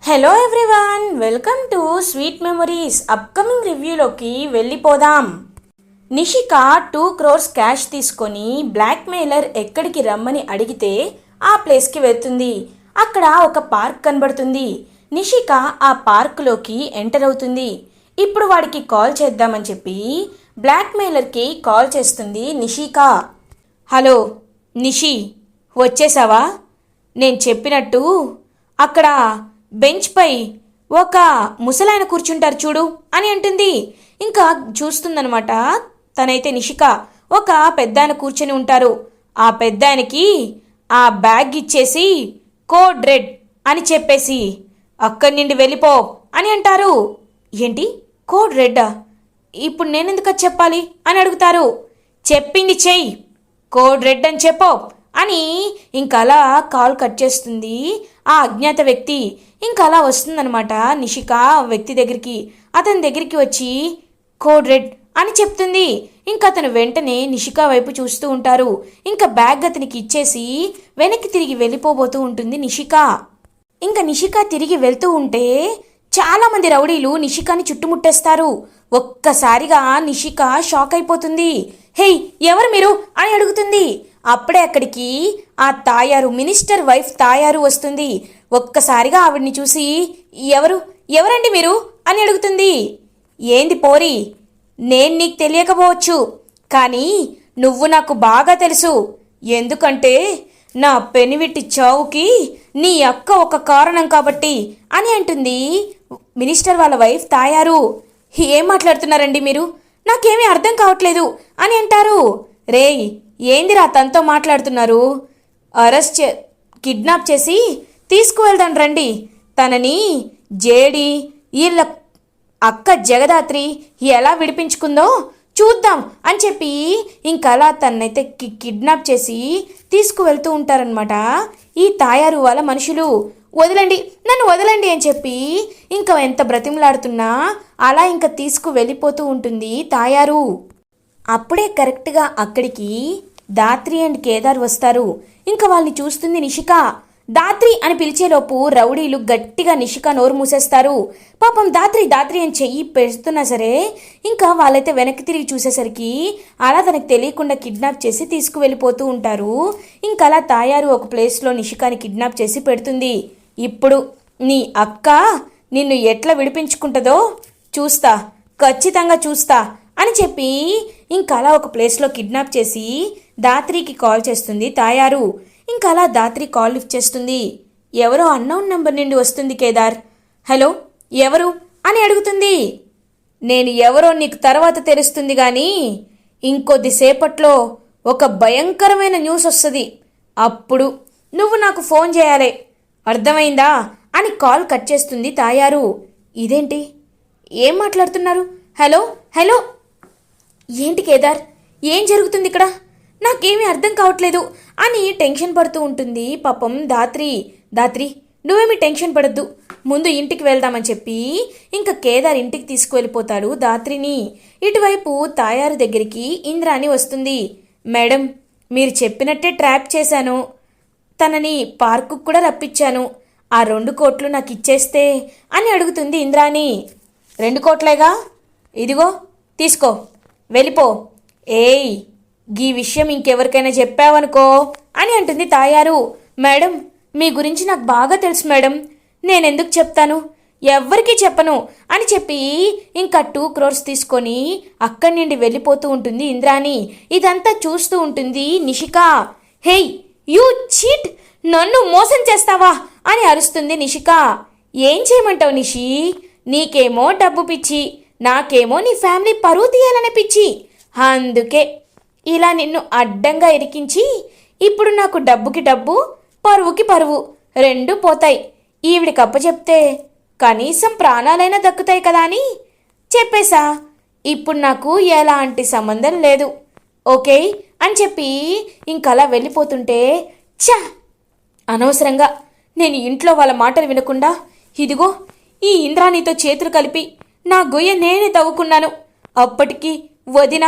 Hello everyone, welcome to sweet memories. Upcoming రివ్యూలోకి వెళ్ళిపోదాం. Nishika 2 crores cash తీసుకొని బ్లాక్ మెయిలర్ ఎక్కడికి రమ్మని అడిగితే ఆ ప్లేస్కి వెళ్తుంది. అక్కడ ఒక పార్క్ కనబడుతుంది. నిషిక ఆ పార్కులోకి ఎంటర్ అవుతుంది. ఇప్పుడు వాడికి కాల్ చేద్దామని చెప్పి బ్లాక్ మెయిలర్కి కాల్ చేస్తుంది నిషిక. హలో నిషి, వచ్చేసావా? నేను చెప్పినట్టు అక్కడ బెంచ్ పై ఒక ముసలాయన కూర్చుంటారు చూడు అని అంటుంది. ఇంకా చూస్తుందనమాట. తనైతే నిషిక ఒక పెద్దాయన కూర్చొని ఉంటారు. ఆ పెద్దాయనకి ఆ బ్యాగ్ ఇచ్చేసి కోడ్ రెడ్ అని చెప్పేసి అక్కడి నుండి వెళ్ళిపో అని అంటారు. ఏంటి కోడ్ రెడ్డా? ఇప్పుడు నేనెందుకు చెప్పాలి అని అడుగుతారు. చెప్పింది చెయ్యి, కోడ్ రెడ్ అని చెప్పో అని ఇంకా అలా కాల్ కట్ చేస్తుంది ఆ అజ్ఞాత వ్యక్తి. ఇంకా అలా వస్తుందనమాట నిషిక వ్యక్తి దగ్గరికి. అతని దగ్గరికి వచ్చి కోడ్ రెడ్ అని చెప్తుంది. ఇంకా అతను వెంటనే నిషిక వైపు చూస్తూ ఉంటారు. ఇంకా బ్యాగ్ అతనికి ఇచ్చేసి వెనక్కి తిరిగి వెళ్ళిపోబోతూ ఉంటుంది నిషిక. ఇంకా నిషిక తిరిగి వెళ్తూ ఉంటే చాలామంది రౌడీలు నిషికాని చుట్టుముట్టేస్తారు. ఒక్కసారిగా నిషిక షాక్ అయిపోతుంది. హేయ్, ఎవరు మీరు అని అడుగుతుంది. అప్పుడే అక్కడికి ఆ తాయారు, మినిస్టర్ వైఫ్ తాయారు వస్తుంది. ఒక్కసారిగా ఆవిడ్ని చూసి ఎవరండి మీరు అని అడుగుతుంది. ఏంది పోరి, నేను నీకు తెలియకపోవచ్చు, కానీ నువ్వు నాకు బాగా తెలుసు. ఎందుకంటే నా పెనివిటి చావుకి నీ అక్క ఒక కారణం కాబట్టి అని అంటుంది మినిస్టర్ వాళ్ళ వైఫ్ తాయారు. ఏం మాట్లాడుతున్నారండి మీరు? నాకేమీ అర్థం కావట్లేదు అని అంటారు. రేయ్, ఏందిరా తనతో మాట్లాడుతున్నారు? కిడ్నాప్ చేసి తీసుకువెళ్దాం రండి. తనని జేడి వీళ్ళ అక్క జగదాత్రి ఎలా విడిపించుకుందో చూద్దాం అని చెప్పి ఇంకలా తనైతే కిడ్నాప్ చేసి తీసుకువెళ్తూ ఉంటారనమాట ఈ తాయారు వాళ్ళ మనుషులు. వదలండి, నన్ను వదలండి అని చెప్పి ఇంకా ఎంత బ్రతిమలాడుతున్నా అలా ఇంకా తీసుకు వెళ్ళిపోతూ ఉంటుంది తాయారు. అప్పుడే కరెక్ట్గా అక్కడికి దాత్రి అండ్ కేదార్ వస్తారు. ఇంకా వాళ్ళని చూస్తుంది నిషిక. దాత్రి అని పిలిచేలోపు రౌడీలు గట్టిగా నిషిక నోరు మూసేస్తారు. పాపం దాత్రి దాత్రి అని చెయ్యి పెడుతున్నా సరే ఇంకా వాళ్ళైతే వెనక్కి తిరిగి చూసేసరికి అలా తనకు తెలియకుండా కిడ్నాప్ చేసి తీసుకువెళ్ళిపోతూ ఉంటారు. ఇంకా అలా తాయారు ఒక ప్లేస్లో నిషికాని కిడ్నాప్ చేసి పెడుతుంది. ఇప్పుడు నీ అక్క నిన్ను ఎట్లా విడిపించుకుంటుందో చూస్తా, ఖచ్చితంగా చూస్తా అని చెప్పి ఇంకా అలా ఒక ప్లేస్లో కిడ్నాప్ చేసి దాత్రికి కాల్ చేస్తుంది తాయారు. ఇంకా అలా దాత్రి కాల్ లిఫ్ట్ చేస్తుంది. ఎవరో అన్నౌన్ నెంబర్ నుండి వస్తుంది కేదార్. హలో, ఎవరు అని అడుగుతుంది. నేను ఎవరో నీకు తర్వాత తెలుస్తుంది కానీ ఇంకొద్దిసేపట్లో ఒక భయంకరమైన న్యూస్ వస్తుంది. అప్పుడు నువ్వు నాకు ఫోన్ చేయాలి, అర్థమైందా అని కాల్ కట్ చేస్తుంది తాయారు. ఇదేంటి, ఏం మాట్లాడుతున్నారు? హలో హలో, ఏంటి కేదార్, ఏం జరుగుతుంది ఇక్కడ? నాకేమీ అర్థం కావట్లేదు అని టెన్షన్ పడుతూ ఉంటుంది పాపం దాత్రి. దాత్రి, నువ్వేమీ టెన్షన్ పడద్దు, ముందు ఇంటికి వెళ్దామని చెప్పి ఇంకా కేదార్ ఇంటికి తీసుకువెళ్ళిపోతాడు దాత్రిని. ఇటువైపు తాయారు దగ్గరికి ఇంద్రాణి వస్తుంది. మేడం, మీరు చెప్పినట్టే ట్రాప్ చేశాను, తనని పార్కు కూడా రప్పించాను. ఆ 2 కోట్లు నాకు ఇచ్చేస్తే అని అడుగుతుంది ఇంద్రాణి. 2 కోట్లేగా, ఇదిగో తీసుకో, వెళ్ళిపో. ఏయ్, ఈ విషయం ఇంకెవరికైనా చెప్పావనుకో అని అంటుంది తాయారు. మేడం, మీ గురించి నాకు బాగా తెలుసు మేడం, నేనెందుకు చెప్తాను, ఎవ్వరికీ చెప్పను అని చెప్పి ఇంకా 2 crores తీసుకొని అక్కడి నుండి వెళ్ళిపోతూ ఉంటుంది ఇంద్రాణి. ఇదంతా చూస్తూ ఉంటుంది నిషిక. హేయ్ యూ చీట్, నన్ను మోసం చేస్తావా అని అరుస్తుంది నిషిక. ఏం చేయమంటావు నిషి? నీకేమో డబ్బు పిచ్చి, నాకేమో నీ ఫ్యామిలీ పరువు తీయాలనే పిచ్చి. అందుకే ఇలా నిన్ను అడ్డంగా ఇరికించి ఇప్పుడు నాకు డబ్బుకి డబ్బు, పరువుకి పరువు 2 పోతాయి. ఈవిడికి అప్పచెప్తే కనీసం ప్రాణాలైనా దక్కుతాయి కదా అని చెప్పేశా. ఇప్పుడు నాకు ఎలాంటి సంబంధం లేదు, ఓకే అని చెప్పి ఇంకలా వెళ్ళిపోతుంటే ఛా, అనవసరంగా నేను ఇంట్లో వాళ్ళ మాటలు వినకుండా ఇదిగో ఈ ఇంద్రాణితో చేతులు కలిపి నా గొయ్య నేనే తవ్వుకున్నాను. అప్పటికి వదిన,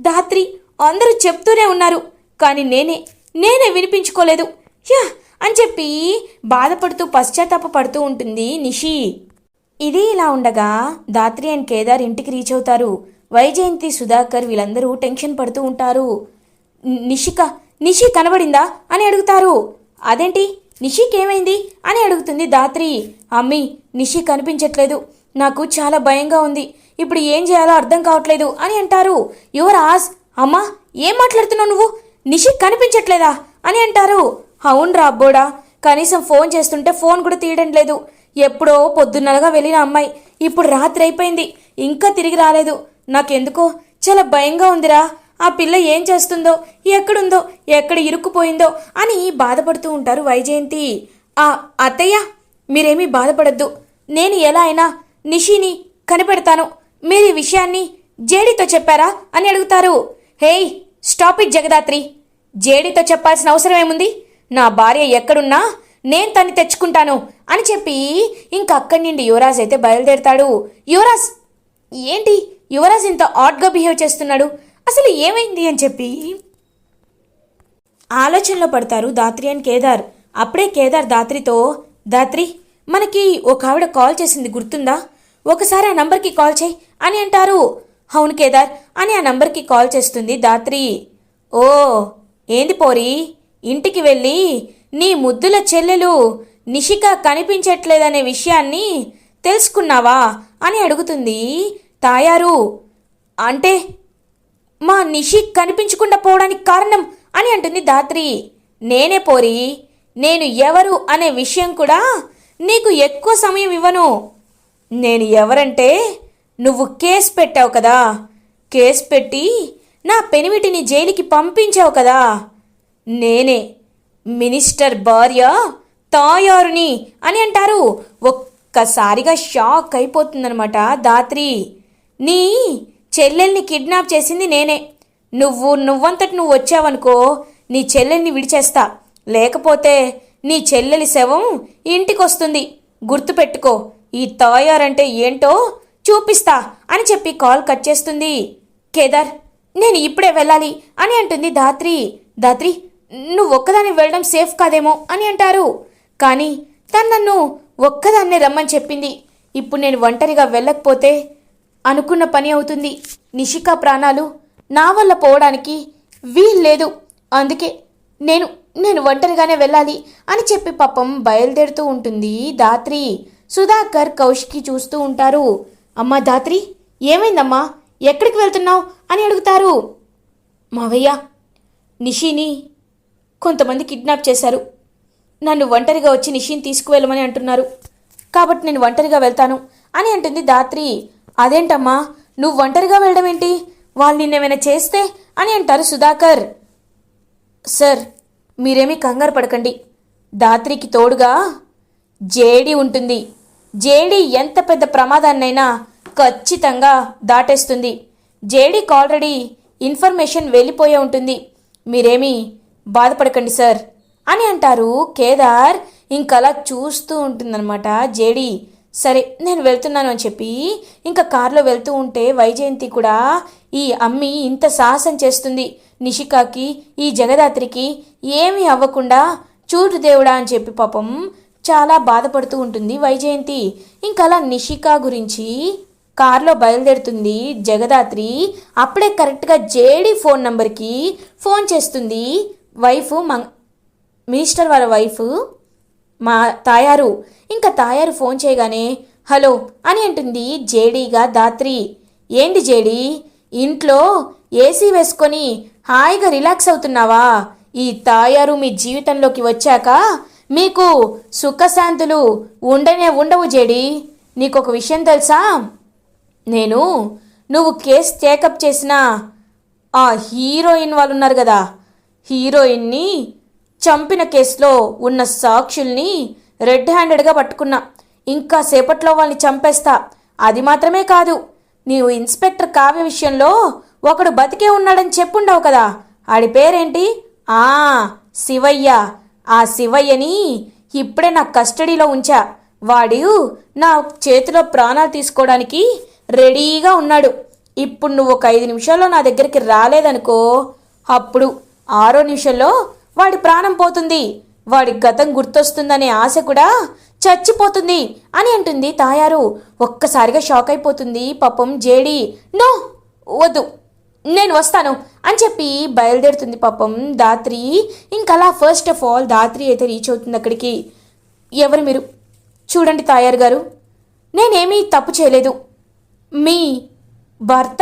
దాత్రి అందరూ చెప్తూనే ఉన్నారు, కానీ నేనే వినిపించుకోలేదు. యా అని చెప్పి బాధపడుతూ పశ్చాత్తాపడుతూ ఉంటుంది నిషి. ఇది ఇలా ఉండగా ధాత్రి అండ్ కేదార్ ఇంటికి రీచ్ అవుతారు. వైజయంతి, సుధాకర్ వీళ్ళందరూ టెన్షన్ పడుతూ ఉంటారు. నిషి కనబడిందా అని అడుగుతారు. అదేంటి నిషికి ఏమైంది అని అడుగుతుంది ధాత్రి. అమ్మీ, నిషి కనిపించట్లేదు, నాకు చాలా భయంగా ఉంది, ఇప్పుడు ఏం చేయాలో అర్థం కావట్లేదు అని అంటారు. యువరాజ్, అమ్మా ఏం మాట్లాడుతున్నావు నువ్వు, నిషి కనిపించట్లేదా అని అంటారు. అవునరా అబ్బోడా, కనీసం ఫోన్ చేస్తుంటే ఫోన్ కూడా తీయడం లేదు. ఎప్పుడో పొద్దున్నగా వెళ్ళిన అమ్మాయి ఇప్పుడు రాత్రి అయిపోయింది, ఇంకా తిరిగి రాలేదు. నాకెందుకో చాలా భయంగా ఉందిరా. ఆ పిల్ల ఏం చేస్తుందో, ఎక్కడుందో, ఎక్కడ ఇరుక్కుపోయిందో అని బాధపడుతూ ఉంటారు వైజయంతి. అత్తయ్య, మీరేమీ బాధపడద్దు, నేను ఎలా అయినా నిషిని కనిపెడతాను. మీరు ఈ విషయాన్ని జేడీతో చెప్పారా అని అడుగుతారు. హేయ్, స్టాప్ ఇట్ జగదాత్రి, జేడీతో చెప్పాల్సిన అవసరం ఏముంది? నా భార్య ఎక్కడున్నా నేను తన్ని తెచ్చుకుంటాను అని చెప్పి ఇంకా అక్కడి నుండి యువరాజ్ అయితే బయలుదేరతాడు. యువరాజ్ ఏంటి, యువరాజ్ ఇంత ఆడ్గా బిహేవ్ చేస్తున్నాడు, అసలు ఏమైంది అని చెప్పి ఆలోచనలో పడతారు ధాత్రి అండ్ కేదార్. అప్పుడే కేదార్ ధాత్రితో, ధాత్రి, మనకి ఒక ఆవిడ కాల్ చేసింది గుర్తుందా, ఒకసారి ఆ నంబర్కి కాల్ చేయి అని అంటారు. అవును కేదార్ అని ఆ నంబర్కి కాల్ చేస్తుంది ధాత్రి. ఓ ఏంది పోరి, ఇంటికి వెళ్ళి నీ ముద్దుల చెల్లెలు నిషిక కనిపించట్లేదనే విషయాన్ని తెలుసుకున్నావా అని అడుగుతుంది తాయారు. అంటే మా నిషి కనిపించకుండా పోవడానికి కారణం అని అంటుంది ధాత్రి. నేనే పోరి, నేను ఎవరు అనే విషయం కూడా నీకు ఎక్కువ సమయం ఇవ్వను. నేను ఎవరంటే, నువ్వు కేసు పెట్టావు కదా, కేసు పెట్టి నా పెనిమిటిని జైలుకి పంపించావు కదా, నేనే మినిస్టర్ భార్య తాయారుని అని అంటారు. ఒక్కసారిగా షాక్ అయిపోతుందనమాట ధాత్రి. నీ చెల్లెల్ని కిడ్నాప్ చేసింది నేనే. నువ్వంతటి నువ్వు వచ్చావనుకో, నీ చెల్లెల్ని విడిచేస్తా, లేకపోతే నీ చెల్లెలి శవం ఇంటికొస్తుంది. గుర్తుపెట్టుకో, ఈ తాయారంటే ఏంటో చూపిస్తా అని చెప్పి కాల్ కట్ చేస్తుంది. కేదార్, నేను ఇప్పుడే వెళ్ళాలి అని అంటుంది ధాత్రి. ధాత్రి, నువ్వు ఒక్కదాన్ని వెళ్ళడం సేఫ్ కాదేమో అని అంటారు. కానీ తను నన్ను ఒక్కదాన్నే రమ్మని చెప్పింది. ఇప్పుడు నేను ఒంటరిగా వెళ్ళకపోతే అనుకున్న పని అవుతుంది. నిషిక ప్రాణాలు నా వల్ల పోవడానికి వీల్లేదు. అందుకే నేను ఒంటరిగానే వెళ్ళాలి అని చెప్పి పాపం బయలుదేరుతూ ఉంటుంది ధాత్రి. సుధాకర్, కౌశికి చూస్తూ ఉంటారు. అమ్మా ధాత్రి, ఏమైందమ్మా, ఎక్కడికి వెళ్తున్నావు అని అడుగుతారు. మావయ్య, నిషిని కొంతమంది కిడ్నాప్ చేశారు. నన్ను ఒంటరిగా వచ్చి నిషిని తీసుకువెళ్ళమని అంటున్నారు, కాబట్టి నేను ఒంటరిగా వెళ్తాను అని అంటుంది ధాత్రి. అదేంటమ్మా, నువ్వు ఒంటరిగా వెళ్ళడం ఏంటి, వాళ్ళు నిన్నేమైనా చేస్తే అని అంటారు సుధాకర్. సార్, మీరేమీ కంగారు పడకండి, ధాత్రికి తోడుగా జేడీ ఉంటుంది. జేడీ ఎంత పెద్ద ప్రమాదాన్నైనా ఖచ్చితంగా దాటేస్తుంది. జేడీకి ఆల్రెడీ ఇన్ఫర్మేషన్ వెళ్ళిపోయే ఉంటుంది. మీరేమీ బాధపడకండి సార్ అని అంటారు. కేదార్ ఇంకలా చూస్తూ ఉంటుందన్నమాట జేడీ. సరే, నేను వెళ్తున్నాను అని చెప్పి ఇంకా కారులో వెళ్తూ ఉంటే వైజయంతి కూడా, ఈ అమ్మి ఇంత సాహసం చేస్తుంది, నిషికాకి, ఈ జగదాత్రికి ఏమీ అవ్వకుండా చూడు దేవుడా అని చెప్పి పాపం చాలా బాధపడుతూ ఉంటుంది వైజయంతి. ఇంకలా నిషికా గురించి కారులో బయలుదేరుతుంది జగదాత్రి. అప్పుడే కరెక్ట్గా జేడీ ఫోన్ నంబర్కి ఫోన్ చేస్తుంది వైఫ్, మినిస్టర్ వాళ్ళ వైఫ్ మా తాయారు. ఇంకా తాయారు ఫోన్ చేయగానే హలో అని అంటుంది జేడీగా ధాత్రి. ఏంటి జేడీ, ఇంట్లో ఏసీ వేసుకొని హాయిగా రిలాక్స్ అవుతున్నావా? ఈ తాయారు మీ జీవితంలోకి వచ్చాక మీకు సుఖశాంతులు ఉండవు జేడీ. నీకొక విషయం తెలుసా, నువ్వు కేసు టేకప్ చేసిన ఆ హీరోయిన్ వాళ్ళు ఉన్నారు కదా, హీరోయిన్ని చంపిన కేసులో ఉన్న సాక్షుల్ని రెడ్ హ్యాండెడ్గా పట్టుకున్నా. ఇంకా సేపట్లో వాళ్ళని చంపేస్తా. అది మాత్రమే కాదు, నీవు ఇన్స్పెక్టర్ కావ్య విషయంలో ఒకడు బతికే ఉన్నాడని చెప్పుండవు కదా, ఆడి పేరేంటి? శివయ్య. ఆ శివయ్యని ఇప్పుడే నా కస్టడీలో ఉంచా. వాడు నా చేతిలో ప్రాణాలు తీసుకోవడానికి రెడీగా ఉన్నాడు. ఇప్పుడు నువ్వు ఒక 5 నిమిషాల్లో నా దగ్గరికి రాలేదనుకో, అప్పుడు 6వ నిమిషంలో వాడి ప్రాణం పోతుంది. వాడి గతం గుర్తొస్తుందనే ఆశ కూడా చచ్చిపోతుంది అని అంటుంది తాయారు. ఒక్కసారిగా షాక్ అయిపోతుంది పాపం జేడి. నో, వద్దు, నేను వస్తాను అని చెప్పి బయలుదేరుతుంది పాపం ధాత్రి. ఇంకలా ఫస్ట్ ఆఫ్ ఆల్ ధాత్రి అయితే రీచ్ అవుతుంది అక్కడికి. ఎవరు మీరు? చూడండి తాయారు గారు, నేనేమీ తప్పు చేయలేదు. మీ భర్త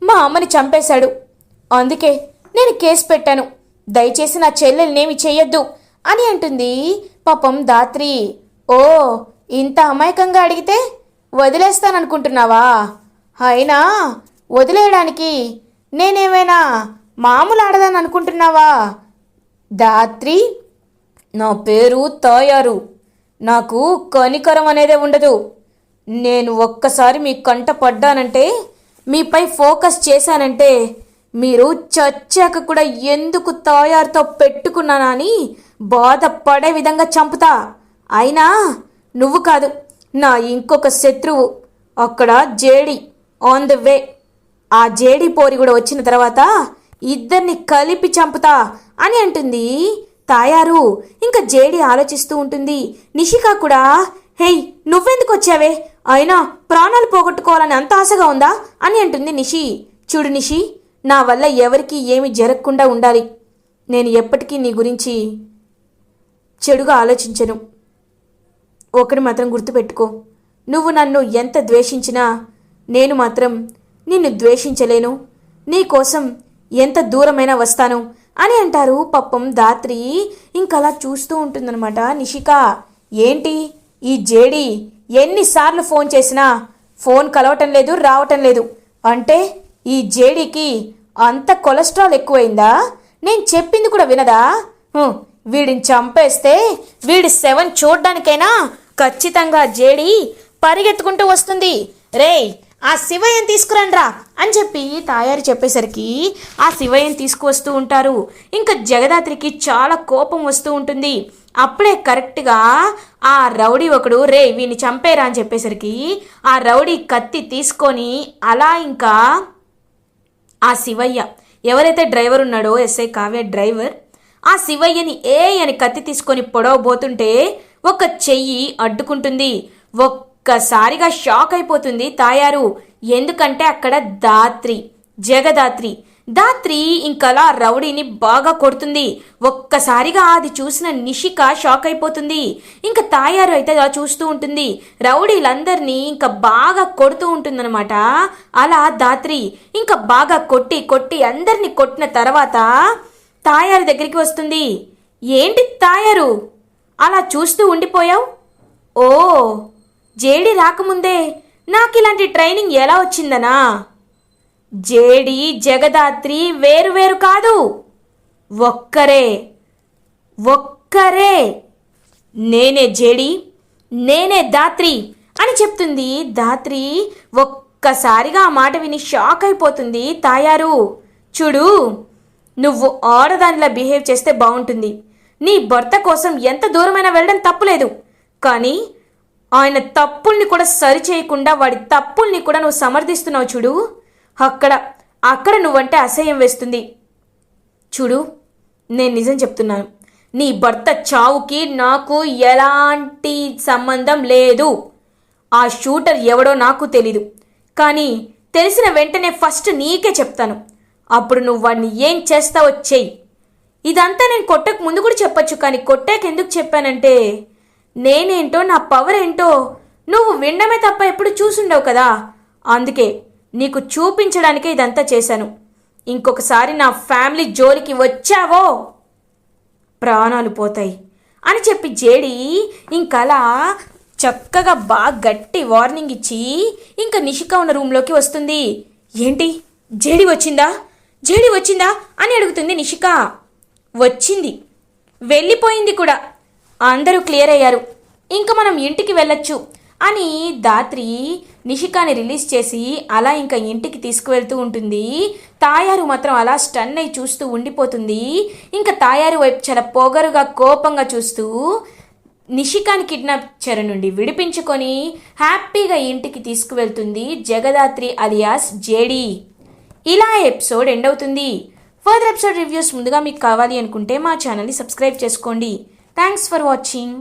మా అమ్మని చంపేశాడు, అందుకే నేను కేసు పెట్టాను. దయచేసి నా చెల్లెల్నేమి చెయ్యొద్దు అని అంటుంది పాపం ధాత్రి. ఓ, ఇంత అమాయకంగా అడిగితే వదిలేస్తాననుకుంటున్నావా? అయినా వదిలేయడానికి నేనేమైనా మామూలు ఆడదాని అనుకుంటున్నావా? ధాత్రి, నా పేరు తాయారు. నాకు కనికరం అనేదే ఉండదు. నేను ఒక్కసారి మీ కంట పడ్డానంటే, మీపై ఫోకస్ చేశానంటే, మీరు చచ్చాక కూడా ఎందుకు తాయారుతో పెట్టుకున్నానా అని బాధపడే విధంగా చంపుతా. అయినా నువ్వు కాదు, నా ఇంకొక శత్రువు అక్కడ జేడి ఆన్ ద వే. ఆ జేడి పోరి కూడా వచ్చిన తర్వాత ఇద్దరిని కలిపి చంపుతా అని అంటుంది తాయారు. ఇంకా జేడి ఆలోచిస్తూ ఉంటుంది. నిషిక కూడా, హేయ్, నువ్వెందుకు వచ్చావే? అయినా ప్రాణాలు పోగొట్టుకోవాలని అంత ఆశగా ఉందా అని అంటుంది నిషి. చూడు నిషి, నా వల్ల ఎవరికి ఏమి జరగకుండా ఉండాలి. నేను ఎప్పటికీ నీ గురించి చెడుగా ఆలోచించను. ఒకటి మాత్రం గుర్తుపెట్టుకో, నువ్వు నన్ను ఎంత ద్వేషించినా నేను మాత్రం నిన్ను ద్వేషించలేను. నీకోసం ఎంత దూరమైనా వస్తాను అని అంటారు పాపం ధాత్రి. ఇంకలా చూస్తూ ఉంటుందన్నమాట నిషిక. ఏంటి ఈ జేడి ఎన్నిసార్లు ఫోన్ చేసినా ఫోన్ కలవటం లేదు, రావటం లేదు అంటే ఈ జేడీకి అంత కొలెస్ట్రాల్ ఎక్కువైందా? నేను చెప్పింది కూడా వినదా? వీడిని చంపేస్తే వీడి శవం చూడ్డానికైనా ఖచ్చితంగా జేడి పరిగెత్తుకుంటూ వస్తుంది. రేయ్, ఆ శివయ్యని తీసుకురండ్రా అని చెప్పి తాయారు చెప్పేసరికి ఆ శివయ్యని తీసుకువస్తూ ఉంటారు. ఇంకా జగదాత్రికి చాలా కోపం వస్తూ ఉంటుంది. అప్పుడే కరెక్ట్గా ఆ రౌడీ ఒకడు, రే వీని చంపేరా అని చెప్పేసరికి ఆ రౌడీ కత్తి తీసుకొని అలా ఇంకా ఆ శివయ్య, ఎవరైతే డ్రైవర్ ఉన్నాడో ఎస్ఐ కావ్య డ్రైవర్, ఆ శివయ్యని అని కత్తి తీసుకొని పొడవబోతుంటే ఒక చెయ్యి అడ్డుకుంటుంది. ఒక్కసారిగా షాక్ అయిపోతుంది తాయారు. ఎందుకంటే అక్కడ ధాత్రి ఇంకలా రౌడీని బాగా కొడుతుంది. ఒక్కసారిగా అది చూసిన నిషిక షాక్ అయిపోతుంది. ఇంకా తాయారు అయితే అలా చూస్తూ ఉంటుంది. రౌడీలందరినీ ఇంకా బాగా కొడుతూ ఉంటుందన్నమాట. అలా ధాత్రి ఇంకా బాగా కొట్టి అందరినీ కొట్టిన తర్వాత తాయారు దగ్గరికి వస్తుంది. ఏంటి తాయారు, అలా చూస్తూ ఉండిపోయావు? ఓ, జేడి రాకముందే నాకు ఇలాంటి ట్రైనింగ్ ఎలా వచ్చిందనా? జేడి జగదాత్రి వేరు కాదు, ఒక్కరే. నేనే జేడి, నేనే ధాత్రి అని చెప్తుంది ధాత్రి. ఒక్కసారిగా ఆ మాట విని షాక్ అయిపోతుంది తాయారు. చూడు, నువ్వు ఆడదానిలా బిహేవ్ చేస్తే బాగుంటుంది. నీ భర్త కోసం ఎంత దూరమైనా వెళ్ళడం తప్పులేదు, కానీ ఆయన తప్పుల్ని కూడా సరిచేయకుండా వాడి తప్పుల్ని కూడా నువ్వు సమర్థిస్తున్నావు. చూడు, అక్కడ నువ్వంటే అసహ్యం వేస్తుంది. చూడు, నేను నిజం చెప్తున్నాను, నీ భర్త చావుకి నాకు ఎలాంటి సంబంధం లేదు. ఆ షూటర్ ఎవడో నాకు తెలీదు, కానీ తెలిసిన వెంటనే ఫస్ట్ నీకే చెప్తాను. అప్పుడు నువ్వు వాడిని ఏం చేస్తావో చెయ్యి. ఇదంతా నేను కొట్టక ముందు కూడా చెప్పొచ్చు, కానీ కొట్టాక ఎందుకు చెప్పానంటే నేనేంటో, నా పవర్ ఏంటో నువ్వు వినడమే తప్ప ఎప్పుడు చూసుండవు కదా. అందుకే నీకు చూపించడానికే ఇదంతా చేశాను. ఇంకొకసారి నా ఫ్యామిలీ జోలికి వచ్చావో ప్రాణాలు పోతాయి అని చెప్పి జేడి ఇంకలా చక్కగా బాగా గట్టి వార్నింగ్ ఇచ్చి ఇంకా నిషిక ఉన్న రూమ్లోకి వస్తుంది. ఏంటి, జేడి వచ్చిందా అని అడుగుతుంది నిషిక. వచ్చింది, వెళ్ళిపోయింది కూడా. అందరూ క్లియర్ అయ్యారు, ఇంకా మనం ఇంటికి వెళ్ళొచ్చు అని ధాత్రి నిషికాని రిలీజ్ చేసి అలా ఇంకా ఇంటికి తీసుకువెళ్తూ ఉంటుంది. తాయారు మాత్రం అలా స్టన్ అయి చూస్తూ ఉండిపోతుంది. ఇంకా తాయారు వైపు చాలా పొగరుగా కోపంగా చూస్తూ నిషికాని కిడ్నాప్ చెర నుండి విడిపించుకొని హ్యాపీగా ఇంటికి తీసుకువెళ్తుంది జగదాత్రి అలియాస్ జేడి. ఇలా ఎపిసోడ్ ఎండ్ అవుతుంది. ఫర్దర్ ఎపిసోడ్ రివ్యూస్ ముందుగా మీకు కావాలి అనుకుంటే మా ఛానల్ని సబ్స్క్రైబ్ చేసుకోండి. Thanks for watching.